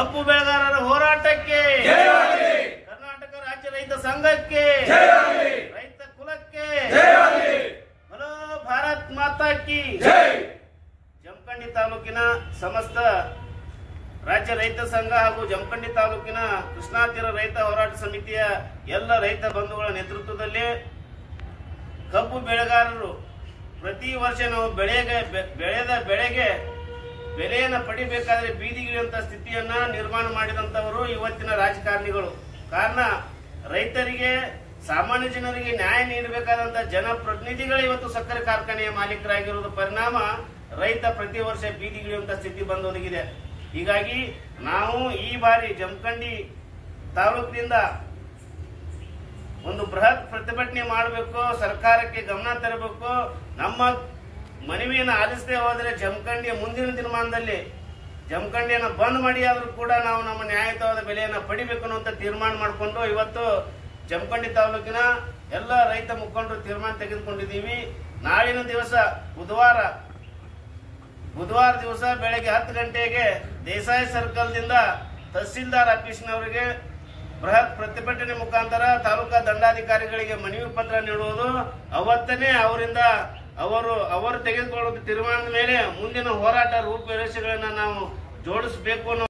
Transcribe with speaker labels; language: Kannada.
Speaker 1: ಕಬ್ಬು ಬೆಳೆಗಾರರ ಹೋರಾಟಕ್ಕೆ ಕರ್ನಾಟಕ ರಾಜ್ಯ ರೈತ ಸಂಘಕ್ಕೆ ರೈತ ಕುಲಕ್ಕೆ ಬಲೋ ಭಾರತ್ ಮಾತಾ ಕಿ ಜಮಖಂಡಿ ತಾಲೂಕಿನ ಸಮಸ್ತ ರಾಜ್ಯ ರೈತ ಸಂಘ ಹಾಗೂ ಜಮಖಂಡಿ ತಾಲೂಕಿನ ಕೃಷ್ಣಾ ತೀರ ರೈತ ಹೋರಾಟ ಸಮಿತಿಯ ಎಲ್ಲ ರೈತ ಬಂಧುಗಳ ನೇತೃತ್ವದಲ್ಲಿ ಕಬ್ಬು ಬೆಳೆಗಾರರು ಪ್ರತಿ ವರ್ಷ ನಾವು ಬೆಳೆದ ಬೆಳೆಗೆ ಬೆಲೆಯನ್ನು ಪಡಿಬೇಕಾದ್ರೆ ಬೀದಿಗಿಳಿಯುವಂತ ಸ್ಥಿತಿಯನ್ನ ನಿರ್ಮಾಣ ಮಾಡಿದಂತವರು ಇವತ್ತಿನ ರಾಜಕಾರಣಿಗಳು. ಕಾರಣ ರೈತರಿಗೆ ಸಾಮಾನ್ಯ ಜನರಿಗೆ ನ್ಯಾಯ ನೀಡಬೇಕಾದಂತ ಜನಪ್ರತಿನಿಧಿಗಳು ಇವತ್ತು ಸಕ್ಕರೆ ಕಾರ್ಖಾನೆಯ ಮಾಲೀಕರಾಗಿರುವುದು ಪರಿಣಾಮ ರೈತ ಪ್ರತಿ ವರ್ಷ ಬೀದಿಗಿಳಿಯುವಂತ ಸ್ಥಿತಿ ಬಂದೊದಗಿದೆ. ಹೀಗಾಗಿ ನಾವು ಈ ಬಾರಿ ಜಮಖಂಡಿ ತಾಲೂಕಿನಿಂದ ಒಂದು ಬೃಹತ್ ಪ್ರತಿಭಟನೆ ಮಾಡಬೇಕು, ಸರ್ಕಾರಕ್ಕೆ ಗಮನ ತರಬೇಕು. ನಮ್ಮ ಮನವಿಯನ್ನು ಆಲಿಸದೆ ಹೋದರೆ ಜಮಖಂಡಿಯ ಮುಂದಿನ ದಿನಮಾನದಲ್ಲಿ ಜಮಖಂಡಿಯನ್ನು ಬಂದ್ ಮಾಡಿ ಆದ್ರೂ ಕೂಡ ನಾವು ನಮ್ಮ ನ್ಯಾಯಯುತವಾದ ಬೆಲೆಯನ್ನು ಪಡಿಬೇಕು ಅನ್ನುವಂತ ತೀರ್ಮಾನ ಮಾಡಿಕೊಂಡು ಇವತ್ತು ಜಮಖಂಡಿ ತಾಲೂಕಿನ ಎಲ್ಲ ರೈತ ಮುಖಂಡರು ತೀರ್ಮಾನ ತೆಗೆದುಕೊಂಡಿದ್ದೀವಿ. ನಾಳಿನ ದಿವಸ ಬುಧವಾರ ದಿವಸ ಬೆಳಗ್ಗೆ 10 ಗಂಟೆಗೆ ದೇಸಾಯಿ ಸರ್ಕಲ್ದಿಂದ ತಹಸೀಲ್ದಾರ್ ಆಫೀಸ್ನವರಿಗೆ ಬೃಹತ್ ಪ್ರತಿಭಟನೆ ಮುಖಾಂತರ ತಾಲೂಕಾ ದಂಡಾಧಿಕಾರಿಗಳಿಗೆ ಮನವಿ ಪತ್ರ ನೀಡುವುದು. ಅವತ್ತನೇ ಅವರಿಂದ ಅವರು ತೆಗೆದುಕೊಳ್ಳುವ ತೀರ್ಮಾನದ ಮೇಲೆ ಮುಂದಿನ ಹೋರಾಟ ರೂಪುರೇಷೆಗಳನ್ನು ನಾವು ಜೋಡಿಸಬೇಕು ಅನ್ನೋ